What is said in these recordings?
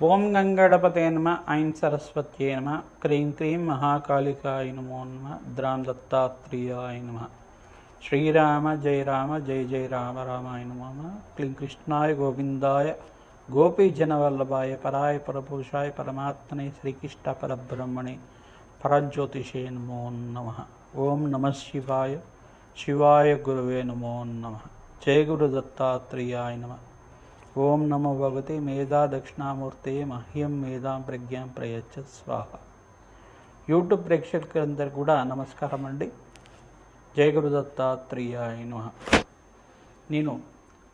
ఓం గంగణపతే నమ ఐం సరస్వత్యే నమ క్రీం క్రీం మహాకాళికాయ నమో నమ ద్రాం దత్తాత్రేయాయ నమ. శ్రీరామ జయ రామ జయ జయ రామ రామాయ నమో నమ. క్లీం కృష్ణాయ గోవిందాయ గోపీజనవల్లభాయ పరాయ పరపురుషాయ పరమాత్మనే శ్రీకృష్ణ పరబ్రహ్మణే పరజ్యోతిషే నమో నమ. ఓం నమ శివాయ శివాయ గురువే నమో నమ. జయ గురు దత్తాత్రేయాయ నమ. ఓం నమో భగవతే మేధా దక్షిణామూర్తే మహ్యం మేధాం ప్రజ్ఞాం ప్రయచ్చ స్వాహ. యూట్యూబ్ ప్రేక్షకులందరూ కూడా నమస్కారం అండి. జయ గురు దత్తాత్రేయాయ నమః. నేను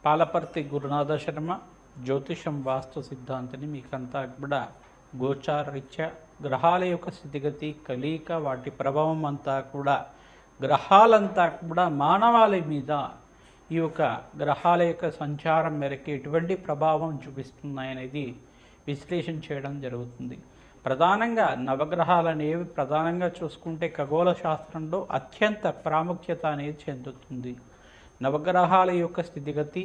పాలపర్తి గురునాథ శర్మ, జ్యోతిషం వాస్తు సిద్ధాంతిని. మీకంతా కూడా గోచారరీత్యా గ్రహాల యొక్క స్థితిగతి, కలయిక, వాటి ప్రభావం అంతా కూడా గ్రహాలంతా కూడా మానవాళి మీద ఈ యొక్క గ్రహాల యొక్క సంచారం మేరకు ఎటువంటి ప్రభావం చూపిస్తున్నాయనేది విశ్లేషణ చేయడం జరుగుతుంది. ప్రధానంగా నవగ్రహాలు అనేవి ప్రధానంగా చూసుకుంటే ఖగోళ శాస్త్రంలో అత్యంత ప్రాముఖ్యత అనేది చెందుతుంది. నవగ్రహాల యొక్క స్థితిగతి,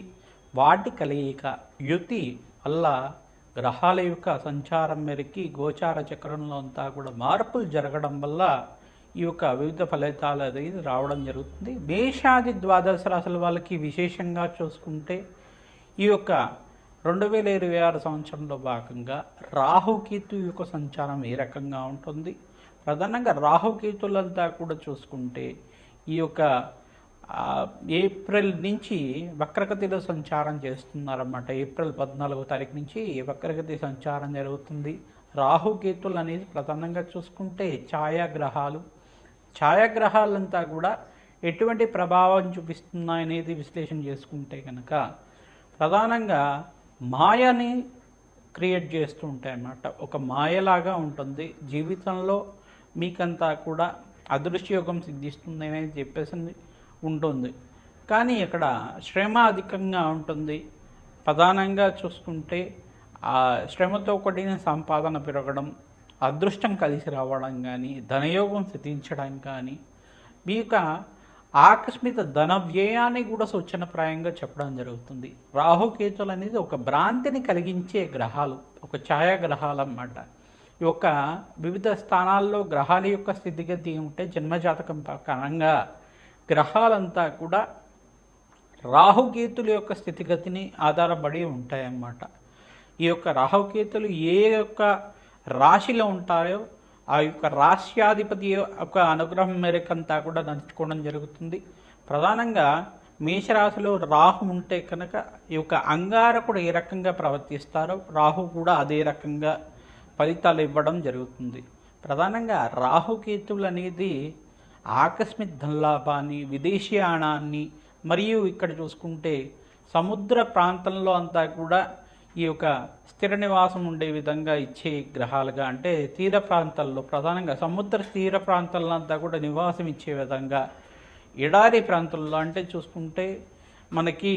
వాటి కలయిక, యుతి వల్ల గ్రహాల యొక్క సంచారం మేరకు గోచార చక్రంలో అంతా కూడా మార్పులు జరగడం వల్ల ఈ యొక్క వివిధ ఫలితాలు అనేది రావడం జరుగుతుంది. మేషాది ద్వాదశ రాశుల వాళ్ళకి విశేషంగా చూసుకుంటే ఈ యొక్క 2026 సంవత్సరంలో భాగంగా రాహుకేతు యొక్క సంచారం ఏ రకంగా ఉంటుంది. ప్రధానంగా రాహుకేతులంతా కూడా చూసుకుంటే ఈ యొక్క ఏప్రిల్ నుంచి వక్రగతిలో సంచారం చేస్తున్నారన్నమాట. ఏప్రిల్ 14వ తారీఖు నుంచి వక్రగతి సంచారం జరుగుతుంది. రాహుకేతులు అనేది ప్రధానంగా చూసుకుంటే ఛాయాగ్రహాలంతా కూడా ఎటువంటి ప్రభావం చూపిస్తున్నాయనేది విశ్లేషణ చేసుకుంటే కనుక ప్రధానంగా మాయని క్రియేట్ చేస్తూ ఉంటాయన్నమాట. ఒక మాయలాగా ఉంటుంది. జీవితంలో మీకంతా కూడా అదృష్టయోగం సిద్ధిస్తుంది అనేది చెప్పేసి ఉంటుంది. కానీ ఇక్కడ శ్రమ అధికంగా ఉంటుంది. ప్రధానంగా చూసుకుంటే ఆ శ్రమతో కూడిన సంపాదన పెరగడం, అదృష్టం కలిసి రావడం కానీ, ధనయోగం సిద్ధించడం కానీ, మీ యొక్క ఆకస్మిక ధన వ్యయాన్ని కూడా సూచనప్రాయంగా చెప్పడం జరుగుతుంది. రాహుకేతులు అనేది ఒక భ్రాంతిని కలిగించే గ్రహాలు, ఒక ఛాయాగ్రహాలు అన్నమాట. ఈ యొక్క వివిధ స్థానాల్లో గ్రహాల యొక్క స్థితిగతి ఉంటే జన్మజాతకం ప్రకారంగా గ్రహాలంతా కూడా రాహుకేతుల యొక్క స్థితిగతిని ఆధారపడి ఉంటాయన్నమాట. ఈ యొక్క రాహుకేతులు ఏ యొక్క రాశిలో ఉంటాయో ఆ యొక్క రాశ్యాధిపతి యొక్క అనుగ్రహం మేరకంతా కూడా నడుచుకోవడం జరుగుతుంది. ప్రధానంగా మేషరాశిలో రాహు ఉంటే కనుక ఈ యొక్క అంగారకుడు ఏ రకంగా ప్రవర్తిస్తారో రాహు కూడా అదే రకంగా ఫలితాలు ఇవ్వడం జరుగుతుంది. ప్రధానంగా రాహుకేతువులు అనేది ఆకస్మిక ధనలాభాన్ని, విదేశీయానాన్ని, మరియు ఇక్కడ చూసుకుంటే సముద్ర ప్రాంతంలో అంతా కూడా ఈ యొక్క స్థిర నివాసం ఉండే విధంగా ఇచ్చే గ్రహాలుగా, అంటే తీర ప్రాంతాల్లో ప్రధానంగా సముద్ర తీర ప్రాంతాల్లో అంతా కూడా నివాసం ఇచ్చే విధంగా, ఎడారి ప్రాంతాల్లో అంటే చూసుకుంటే మనకి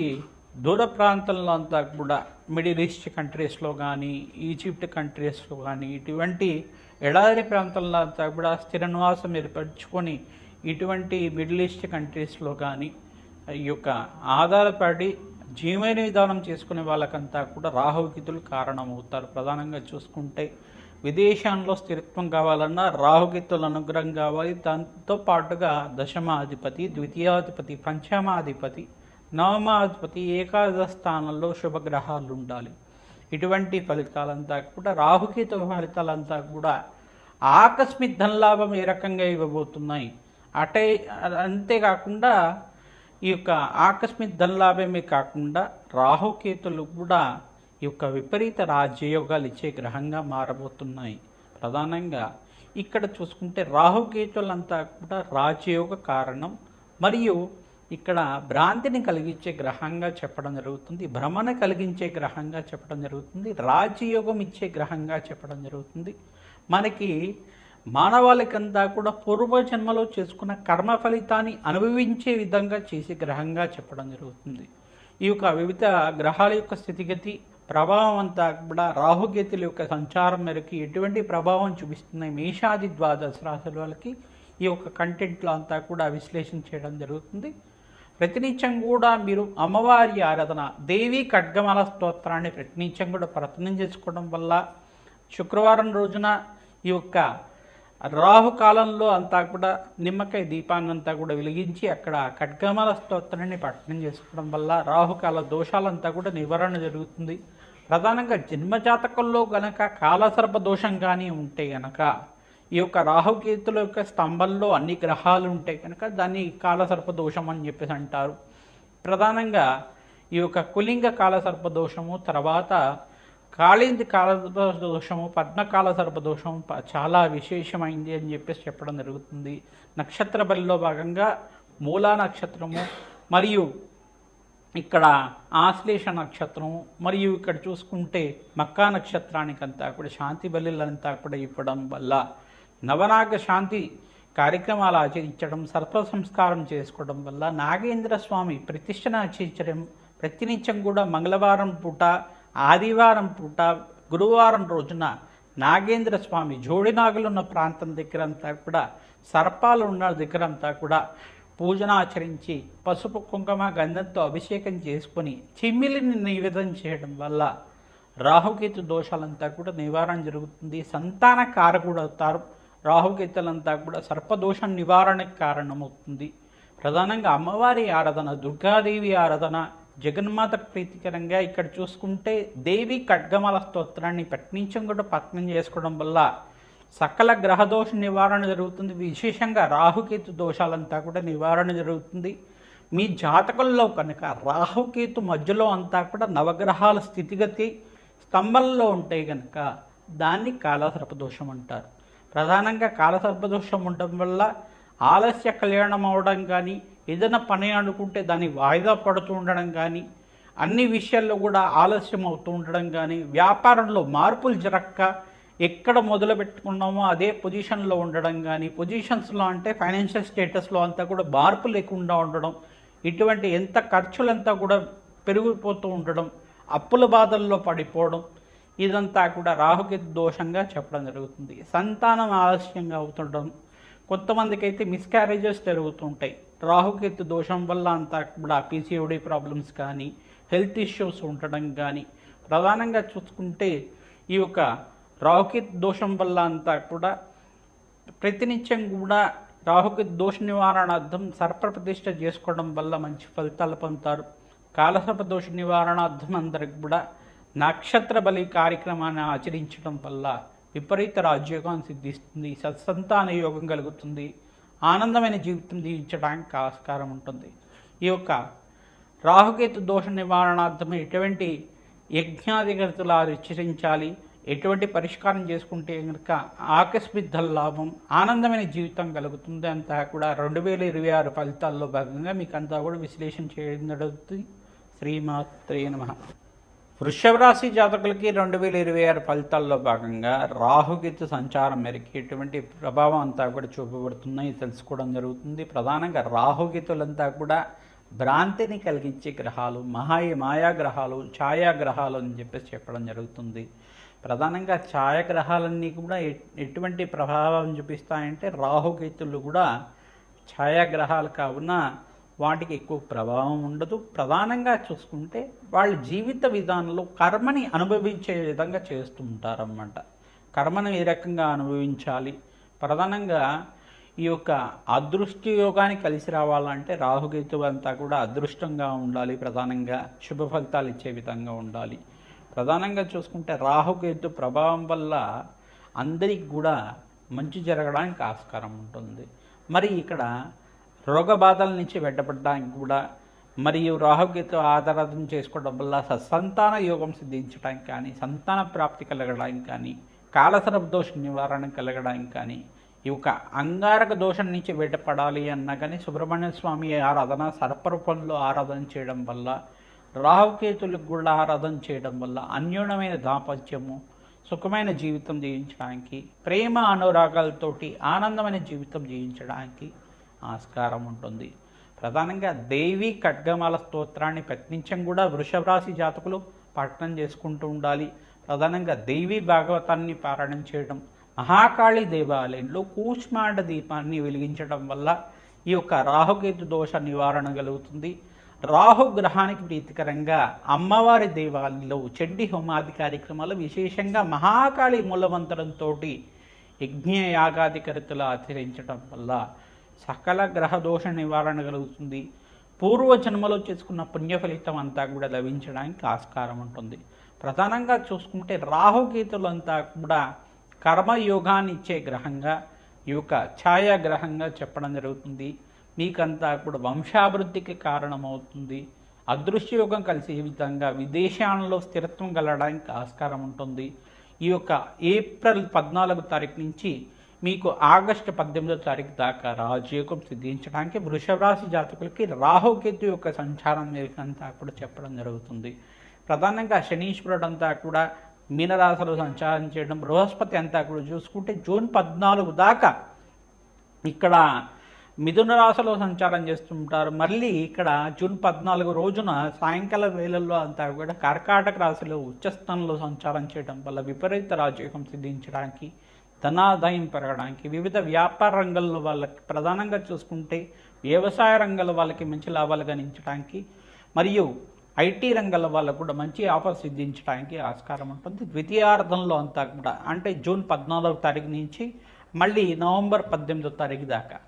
దూర ప్రాంతంలో అంతా కూడా మిడిల్ ఈస్ట్ కంట్రీస్లో కానీ, ఈజిప్ట్ కంట్రీస్లో కానీ, ఇటువంటి ఎడారి ప్రాంతాల్లో అంతా కూడా స్థిర నివాసం ఏర్పరచుకొని ఇటువంటి మిడిల్ ఈస్ట్ కంట్రీస్లో కానీ ఈ యొక్క ఆధారపడి జీవన విధానం చేసుకునే వాళ్ళకంతా కూడా రాహుకేతులు కారణమవుతారు. ప్రధానంగా చూసుకుంటే విదేశాల్లో స్థిరత్వం కావాలన్నా రాహుకేతుల అనుగ్రహం కావాలి. దాంతో పాటుగా దశమాధిపతి, ద్వితీయాధిపతి, పంచమాధిపతి, నవమాధిపతి, ఏకాదశ స్థానంలో శుభగ్రహాలు ఉండాలి. ఇటువంటి ఫలితాలంతా కూడా రాహుకేతుల ఫలితాలంతా కూడా ఆకస్మిక ధనలాభం ఏ రకంగా ఇవ్వబోతున్నాయి. అంతేకాకుండా ఈ యొక్క ఆకస్మిక ధనలాభమే కాకుండా రాహుకేతులు కూడా ఈ యొక్క విపరీత రాజ్యయోగాలు ఇచ్చే గ్రహంగా మారబోతున్నాయి. ప్రధానంగా ఇక్కడ చూసుకుంటే రాహుకేతులంతా కూడా రాజయోగ కారణం, మరియు ఇక్కడ భ్రాంతిని కలిగించే గ్రహంగా చెప్పడం జరుగుతుంది, భ్రమణ కలిగించే గ్రహంగా చెప్పడం జరుగుతుంది, రాజయోగం ఇచ్చే గ్రహంగా చెప్పడం జరుగుతుంది. మనకి మానవాళికంతా కూడా పూర్వజన్మలో చేసుకున్న కర్మ ఫలితాన్ని అనుభవించే విధంగా చేసే గ్రహంగా చెప్పడం జరుగుతుంది. ఈ యొక్క వివిధ గ్రహాల యొక్క స్థితిగతి ప్రభావం అంతా కూడా రాహుకేతుల యొక్క సంచారం మేరకు ఎటువంటి ప్రభావం చూపిస్తున్నాయి మేషాది ద్వాదశ రాశుల వాళ్ళకి ఈ యొక్క కంటెంట్లో అంతా కూడా విశ్లేషణ చేయడం జరుగుతుంది. ప్రతినిత్యం కూడా మీరు అమ్మవారి ఆరాధన దేవి ఖడ్గమాల స్తోత్రాన్ని ప్రతినిత్యం కూడా ప్రయత్నం చేసుకోవడం వల్ల శుక్రవారం రోజున ఈ యొక్క రాహుకాలంలో అంతా కూడా నిమ్మకాయ దీపాన్ని అంతా కూడా వెలిగించి అక్కడ ఖడ్గమాల స్తోత్రాన్ని పఠనం చేసుకోవడం వల్ల రాహుకాల దోషాలంతా కూడా నివారణ జరుగుతుంది. ప్రధానంగా జన్మజాతకంలో గనక కాలసర్ప దోషం కానీ ఉంటే గనక ఈ యొక్క రాహుకేతుల యొక్క స్తంభంలో అన్ని గ్రహాలు ఉంటాయి కనుక దాన్ని కాలసర్ప దోషం అని చెప్పేసి అంటారు. ప్రధానంగా ఈ యొక్క కులింగ కాలసర్ప దోషము, తర్వాత కాళింది కాలసర్ప దోషము, పద్మకాల సర్పదోషము చాలా విశేషమైంది అని చెప్పేసి చెప్పడం జరుగుతుంది. నక్షత్ర బలిలో భాగంగా మూలా నక్షత్రము మరియు ఇక్కడ ఆశ్లేష నక్షత్రము మరియు ఇక్కడ చూసుకుంటే మక్కా నక్షత్రానికంతా కూడా శాంతి బలిలంతా కూడా ఇవ్వడం వల్ల నవనాగ శాంతి కార్యక్రమాలు ఆచరించడం, సర్ప సంస్కారం చేసుకోవడం వల్ల నాగేంద్ర స్వామి ప్రతిష్టను ఆచరించడం, ప్రతినిత్యం కూడా మంగళవారం పూట, ఆదివారం పూట, గురువారం రోజున నాగేంద్ర స్వామి జోడినాగులున్న ప్రాంతం దగ్గర అంతా కూడా, సర్పాలు ఉన్న దగ్గర అంతా కూడా పూజన ఆచరించి పసుపు కుంకుమ గంధంతో అభిషేకం చేసుకొని చిమ్మిలిని నివేదన చేయడం వల్ల రాహుకేతు దోషాలంతా కూడా నివారణ జరుగుతుంది. సంతాన కారకుడు అవుతారు. రాహుకేతులంతా కూడా సర్పదోషం నివారణకు కారణమవుతుంది. ప్రధానంగా అమ్మవారి ఆరాధన, దుర్గాదేవి ఆరాధన, జగన్మాత ప్రీతికరంగా ఇక్కడ చూసుకుంటే దేవి ఖడ్గమాల స్తోత్రాన్ని పట్నించం కూడా పట్నం చేసుకోవడం వల్ల సకల గ్రహదోష నివారణ జరుగుతుంది. విశేషంగా రాహుకేతు దోషాలంతా కూడా నివారణ జరుగుతుంది. మీ జాతకంలో కనుక రాహుకేతు మధ్యలో అంతా కూడా నవగ్రహాల స్థితిగతి స్తంభంలో ఉంటే కనుక దాన్ని కాలసర్పదోషం అంటారు. ప్రధానంగా కాలసర్పదోషం ఉండడం వల్ల ఆలస్య కళ్యాణం అవడం కానీ, ఏదైనా పని అనుకుంటే దాన్ని వాయిదా పడుతూ ఉండడం కానీ, అన్ని విషయాల్లో కూడా ఆలస్యం అవుతూ ఉండడం కానీ, వ్యాపారంలో మార్పులు జరగక ఎక్కడ మొదలు పెట్టుకున్నామో అదే పొజిషన్లో ఉండడం కానీ, పొజిషన్స్లో అంటే ఫైనాన్షియల్ స్టేటస్లో అంతా కూడా మార్పు లేకుండా ఉండడం, ఇటువంటి ఎంత ఖర్చులంతా కూడా పెరిగిపోతూ ఉండడం, అప్పుల బాధల్లో పడిపోవడం, ఇదంతా కూడా రాహుకేతు దోషంగా చెప్పడం జరుగుతుంది. సంతానం ఆలస్యంగా అవుతుండడం, కొంతమందికి అయితే మిస్క్యారేజెస్ జరుగుతుంటాయి. రాహుకేతు దోషం వల్ల అంతా కూడా పీసీఓడి ప్రాబ్లమ్స్ కానీ, హెల్త్ ఇష్యూస్ ఉండడం కానీ, ప్రధానంగా చూసుకుంటే ఈ యొక్క రాహుకేతు దోషం వల్ల అంతా కూడా ప్రతినిత్యం కూడా రాహుకేతు దోష నివారణార్థం సర్పప్రతిష్ఠ చేసుకోవడం వల్ల మంచి ఫలితాలు పొందుతారు. కాలసర్ప దోష నివారణార్థం అందరికి కూడా నక్షత్ర బలి కార్యక్రమాన్ని ఆచరించడం వల్ల విపరీత రాజ్యోగం సిద్ధిస్తుంది, సత్సంతాన యోగం కలుగుతుంది, ఆనందమైన జీవితం జీవించడానికి ఆస్కారం ఉంటుంది. ఈ యొక్క రాహుకేతు దోష నివారణార్థం ఎటువంటి యజ్ఞాధిగతులు ఆచరించాలి, ఎటువంటి పరిష్కారం చేసుకుంటే కనుక ఆకస్మిక లాభం, ఆనందమైన జీవితం కలుగుతుంది అంతా కూడా 2026 ఫలితాల్లో భాగంగా మీకు అంతా కూడా విశ్లేషణ చేయడం జరుగుతుంది. శ్రీమాత్రే నమః. వృషభ రాశి జాతకులకి 2026 ఫలితాల్లో భాగంగా రాహుకేతు సంచారం మేరకు ఎటువంటి ప్రభావం అంతా కూడా చూపబడుతున్నాయి తెలుసుకోవడం జరుగుతుంది. ప్రధానంగా రాహుకేతులంతా కూడా భ్రాంతిని కలిగించే గ్రహాలు, మాయా గ్రహాలు, ఛాయాగ్రహాలు అని చెప్పేసి చెప్పడం జరుగుతుంది. ప్రధానంగా ఛాయాగ్రహాలన్నీ కూడా ఎటువంటి ప్రభావం చూపిస్తాయంటే రాహుకేతులు కూడా ఛాయాగ్రహాలు కావున వాటికి ఎక్కువ ప్రభావం ఉండదు. ప్రధానంగా చూసుకుంటే వాళ్ళ జీవిత విధానంలో కర్మని అనుభవించే విధంగా చేస్తూ ఉంటారన్నమాట. కర్మను ఏ రకంగా అనుభవించాలి, ప్రధానంగా ఈ యొక్క అదృష్టి యోగాన్ని కలిసి రావాలంటే రాహుకేతు అంతా కూడా అదృష్టంగా ఉండాలి, ప్రధానంగా శుభ ఫలితాలు ఇచ్చే విధంగా ఉండాలి. ప్రధానంగా చూసుకుంటే రాహుకేతు ప్రభావం వల్ల అందరికి కూడా మంచి జరగడానికి ఆస్కారం ఉంటుంది. మరి ఇక్కడ రోగ బాధల నుంచి వెంటపడడానికి కూడా మరియు రాహుకేతు ఆరాధన చేసుకోవడం వల్ల సంతాన యోగం సిద్ధించడానికి కానీ, సంతాన ప్రాప్తి కలగడానికి కానీ, కాలసర్ప దోష నివారణ కలగడానికి కానీ, ఈ యొక్క అంగారక దోషం నుంచి బయటపడాలి అన్నా కానీ సుబ్రహ్మణ్య స్వామి ఆరాధన, సర్పరూపంలో ఆరాధన చేయడం వల్ల, రాహుకేతులకు కూడా ఆరాధన చేయడం వల్ల అన్యోన్యమైన దాంపత్యము, సుఖమైన జీవితం జీవించడానికి, ప్రేమ అనురాగాలతోటి ఆనందమైన జీవితం జీవించడానికి ఆస్కారం ఉంటుంది. ప్రధానంగా దేవి ఖడ్గమాల స్తోత్రాన్ని ప్రతినిత్యం కూడా వృషభ రాశి జాతకులు పఠనం చేసుకుంటూ ఉండాలి. ప్రధానంగా దేవి భాగవతాన్ని పారాయణం చేయడం, మహాకాళి దేవాలయంలో కూష్మాండ దీపాన్ని వెలిగించడం వల్ల ఈ యొక్క రాహుకేతు దోష నివారణ కలుగుతుంది. రాహు గ్రహానికి ప్రీతికరంగా అమ్మవారి దేవాలయంలో చండీ హోమాది కార్యక్రమాలు, విశేషంగా మహాకాళి మూలమంత్రంతో యజ్ఞ యాగాది కరుతులు ఆచరించడం వల్ల సకల గ్రహ దోష నివారణ కలుగుతుంది. పూర్వజన్మలో చేసుకున్న పుణ్య ఫలితం అంతా కూడా లభించడానికి ఆస్కారం ఉంటుంది. ప్రధానంగా చూసుకుంటే రాహుకేతులంతా కూడా కర్మయోగాన్ని ఇచ్చే గ్రహంగా, ఈ యొక్క ఛాయాగ్రహంగా చెప్పడం జరుగుతుంది. మీకంతా కూడా వంశాభివృద్ధికి కారణమవుతుంది. అదృశ్యయోగం కలిసే విధంగా విదేశాలలో స్థిరత్వం కలగడానికి ఆస్కారం ఉంటుంది. ఈ యొక్క ఏప్రిల్ 14వ తారీఖు నుంచి మీకు ఆగస్టు 18వ తారీఖు దాకా రాజయోగం సిద్ధించడానికి వృషభ రాశి జాతకులకి రాహుకేతు యొక్క సంచారం మీకంతా కూడా చెప్పడం జరుగుతుంది. ప్రధానంగా శనీశ్వరుడు అంతా కూడా మీనరాశిలో సంచారం చేయడం, బృహస్పతి అంతా కూడా చూసుకుంటే జూన్ 14 దాకా ఇక్కడ మిథున రాశిలో సంచారం చేస్తుంటారు. మళ్ళీ ఇక్కడ జూన్ 14 రోజున సాయంకాల వేళల్లో అంతా కూడా కర్కాటక రాశిలో ఉచ్చస్థానంలో సంచారం చేయడం వల్ల విపరీత రాజయోగం సిద్ధించడానికి, ధనాదాయం పెరగడానికి, వివిధ వ్యాపార రంగంలో వాళ్ళకి ప్రధానంగా చూసుకుంటే వ్యవసాయ రంగంలో వాళ్ళకి మంచి లాభాలు గణించడానికి, మరియు ఐటీ రంగాల వాళ్ళకు కూడా మంచి ఆఫర్ సిద్ధించడానికి ఆస్కారం ఉంటుంది. ద్వితీయార్థంలో అంతా కూడా అంటే జూన్ 14వ తారీఖు నుంచి మళ్ళీ నవంబర్ 18వ తారీఖు దాకా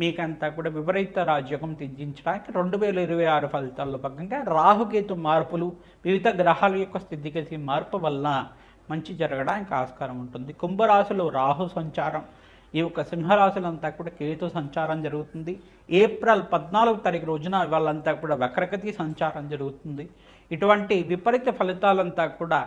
మీకంతా కూడా విపరీత రాజయోగం సిద్ధించడానికి 2026 ఫలితాల్లో భాగంగా రాహుకేతు మార్పులు, వివిధ గ్రహాల యొక్క స్థితిగతి మార్పు వల్ల మంచి జరగడానికి ఆస్కారం ఉంటుంది. కుంభరాశిలో రాహు సంచారం, ఈ యొక్క సింహరాశులు అంతా కూడా కేతు సంచారం జరుగుతుంది. ఏప్రిల్ 14వ తారీఖు రోజున వాళ్ళంతా కూడా వక్రగతి సంచారం జరుగుతుంది. ఇటువంటి విపరీత ఫలితాలంతా కూడా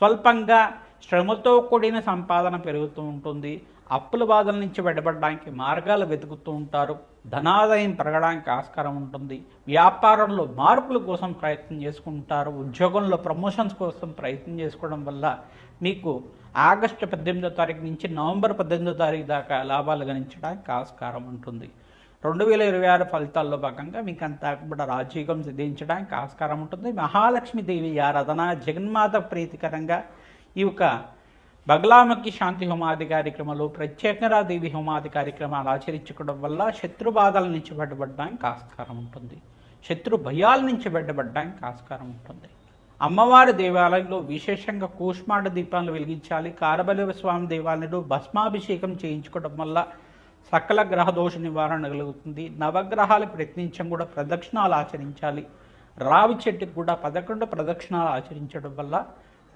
స్వల్పంగా శ్రమతో కూడిన సంపాదన పెరుగుతూ ఉంటుంది. అప్పుల బాధల నుంచి బయటపడడానికి మార్గాలు వెతుకుతూ ఉంటారు. ధనాదాయం పెరగడానికి ఆస్కారం ఉంటుంది. వ్యాపారంలో మార్పుల కోసం ప్రయత్నం చేసుకుంటారు. ఉద్యోగంలో ప్రమోషన్స్ కోసం ప్రయత్నం చేసుకోవడం వల్ల మీకు ఆగస్టు 18వ తారీఖు నుంచి నవంబర్ 18వ తారీఖు దాకా లాభాలు గణించడానికి ఆస్కారం ఉంటుంది. 2026 ఫలితాల్లో భాగంగా మీకు అంతా కూడా రాజయోగం సిద్ధించడానికి ఆస్కారం ఉంటుంది. మహాలక్ష్మీదేవి ఆరాధన, జగన్మాత ప్రీతికరంగా ఈ యొక్క బగలాముఖి శాంతి హోమాది కార్యక్రమాలు, ప్రత్యేకరాదేవి హోమాది కార్యక్రమాలు ఆచరించుకోవడం వల్ల శత్రు బాధల నుంచి బయటపడడానికి ఆస్కారం ఉంటుంది. శత్రు భయాల నుంచి బయటపడడానికి ఆస్కారం ఉంటుంది. అమ్మవారి దేవాలయంలో విశేషంగా కూష్మాండ దీపాలను వెలిగించాలి. కారబలివ స్వామి దేవాలయంలో భస్మాభిషేకం చేయించుకోవడం వల్ల సకల గ్రహ దోష నివారణ కలుగుతుంది. నవగ్రహాలకు ప్రయత్నించడం కూడా ప్రదక్షిణాలు ఆచరించాలి. రావి చెట్టుకు కూడా 11 ప్రదక్షిణాలు ఆచరించడం వల్ల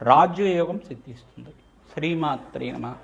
రాజ్యయోగం సిద్ధిస్తుంది. శ్రీమాత్రే నమః.